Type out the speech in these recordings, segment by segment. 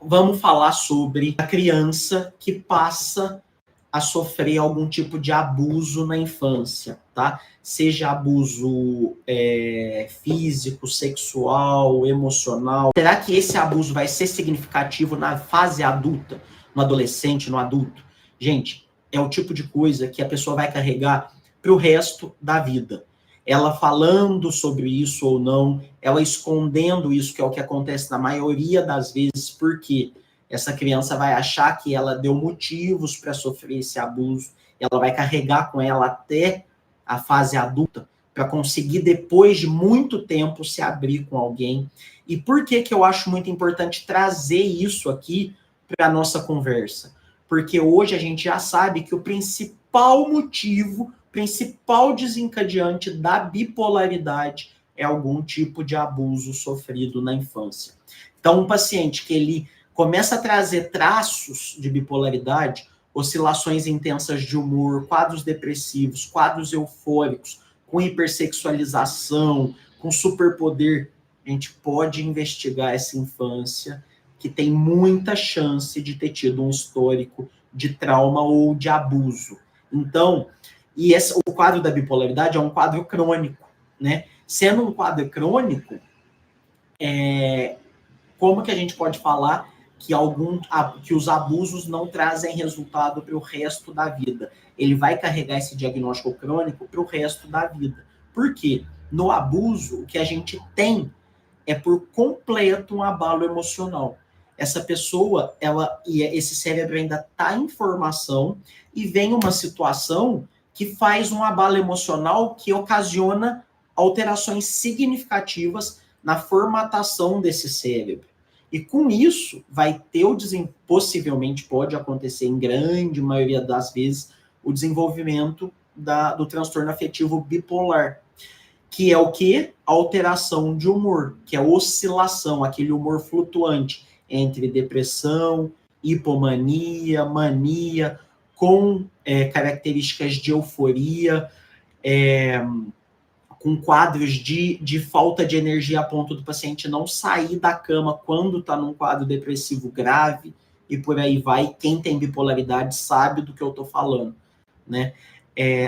vamos falar sobre a criança que passa a sofrer algum tipo de abuso na infância, tá? Seja abuso físico, sexual, emocional. Será que esse abuso vai ser significativo na fase adulta, no adolescente, no adulto? Gente, é o tipo de coisa que a pessoa vai carregar para o resto da vida. Ela falando sobre isso ou não, ela escondendo isso, que é o que acontece na maioria das vezes, porque essa criança vai achar que ela deu motivos para sofrer esse abuso, ela vai carregar com ela até a fase adulta, para conseguir, depois de muito tempo, se abrir com alguém. E por que eu acho muito importante trazer isso aqui para a nossa conversa? Porque hoje a gente já sabe que o principal motivo, principal desencadeante da bipolaridade é algum tipo de abuso sofrido na infância. Então, um paciente que ele começa a trazer traços de bipolaridade, oscilações intensas de humor, quadros depressivos, quadros eufóricos, com hipersexualização, com superpoder, a gente pode investigar essa infância que tem muita chance de ter tido um histórico de trauma ou de abuso. Então, o quadro da bipolaridade é um quadro crônico, né? Sendo um quadro crônico, como que a gente pode falar que os abusos não trazem resultado para o resto da vida? Ele vai carregar esse diagnóstico crônico para o resto da vida. Por quê? No abuso, o que a gente tem é por completo um abalo emocional. Essa pessoa, esse cérebro ainda está em formação e vem uma situação que faz um abalo emocional que ocasiona alterações significativas na formatação desse cérebro. E com isso, vai ter possivelmente pode acontecer, em grande maioria das vezes, o desenvolvimento do transtorno afetivo bipolar, que é o quê? Alteração de humor, que é oscilação, aquele humor flutuante entre depressão, hipomania, mania, com características de euforia, com quadros de falta de energia a ponto do paciente não sair da cama quando está num quadro depressivo grave, e por aí vai. Quem tem bipolaridade sabe do que eu estou falando, né?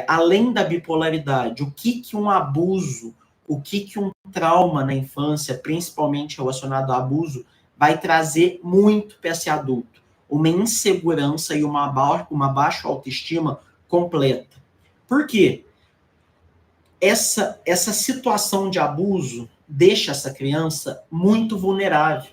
Além da bipolaridade, o que um abuso, o que um trauma na infância, principalmente relacionado a abuso, vai trazer muito para esse adulto? Uma insegurança e uma baixa autoestima completa. Por quê? Essa situação de abuso deixa essa criança muito vulnerável,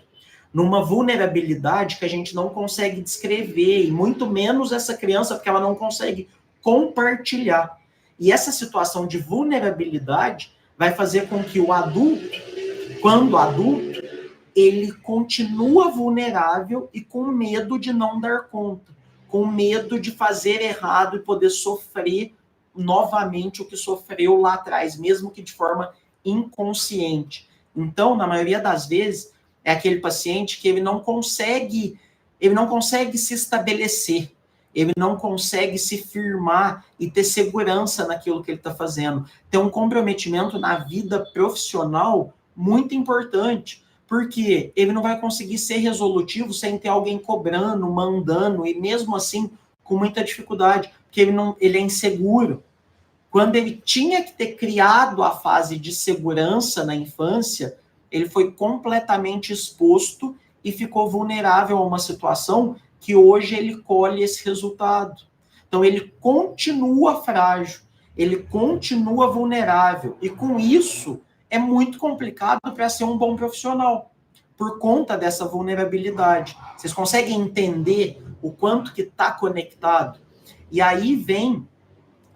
numa vulnerabilidade que a gente não consegue descrever, e muito menos essa criança, porque ela não consegue compartilhar. E essa situação de vulnerabilidade vai fazer com que o adulto, quando adulto, ele continua vulnerável e com medo de não dar conta, com medo de fazer errado e poder sofrer novamente o que sofreu lá atrás, mesmo que de forma inconsciente. Então, na maioria das vezes, é aquele paciente que ele não consegue se estabelecer, ele não consegue se firmar e ter segurança naquilo que ele está fazendo. Tem um comprometimento na vida profissional muito importante, porque ele não vai conseguir ser resolutivo sem ter alguém cobrando, mandando, e mesmo assim com muita dificuldade, porque ele é inseguro. Quando ele tinha que ter criado a fase de segurança na infância, ele foi completamente exposto e ficou vulnerável a uma situação que hoje ele colhe esse resultado. Então ele continua frágil, ele continua vulnerável, e com isso é muito complicado para ser um bom profissional, por conta dessa vulnerabilidade. Vocês conseguem entender o quanto que está conectado? E aí vem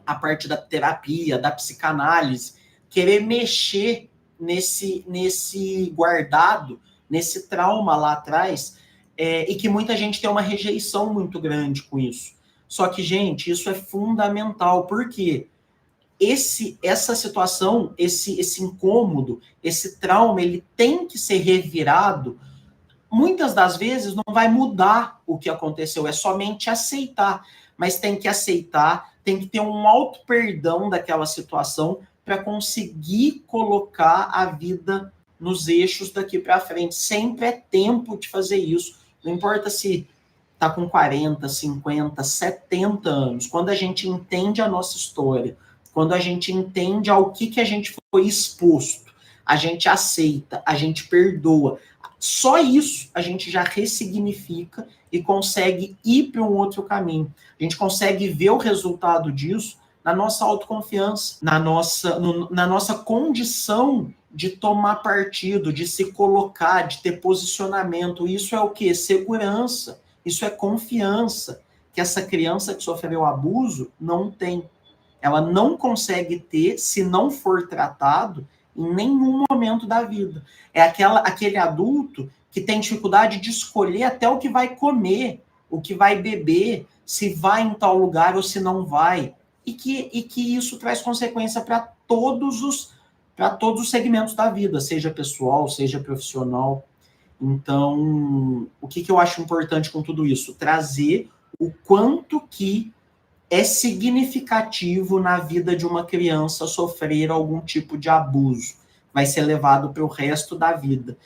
a parte da terapia, da psicanálise, querer mexer nesse guardado, nesse trauma lá atrás, e que muita gente tem uma rejeição muito grande com isso. Só que, gente, isso é fundamental, porque essa situação, esse incômodo, esse trauma, ele tem que ser revirado. Muitas das vezes não vai mudar o que aconteceu, é somente aceitar, mas tem que aceitar, tem que ter um auto perdão daquela situação para conseguir colocar a vida nos eixos daqui para frente. Sempre é tempo de fazer isso. Não importa se está com 40, 50, 70 anos. Quando a gente entende a nossa história, quando a gente entende ao que a gente foi exposto, a gente aceita, a gente perdoa. Só isso a gente já ressignifica e consegue ir para um outro caminho. A gente consegue ver o resultado disso na nossa autoconfiança, na nossa condição de tomar partido, de se colocar, de ter posicionamento. Isso é o quê? Segurança. Isso é confiança, que essa criança que sofreu abuso não tem. Ela não consegue ter se não for tratado em nenhum momento da vida. É aquele adulto que tem dificuldade de escolher até o que vai comer, o que vai beber, se vai em tal lugar ou se não vai. E que isso traz consequência para todos os segmentos da vida, seja pessoal, seja profissional. Então, o que eu acho importante com tudo isso? Trazer o quanto que é significativo na vida de uma criança sofrer algum tipo de abuso. Vai ser levado para o resto da vida.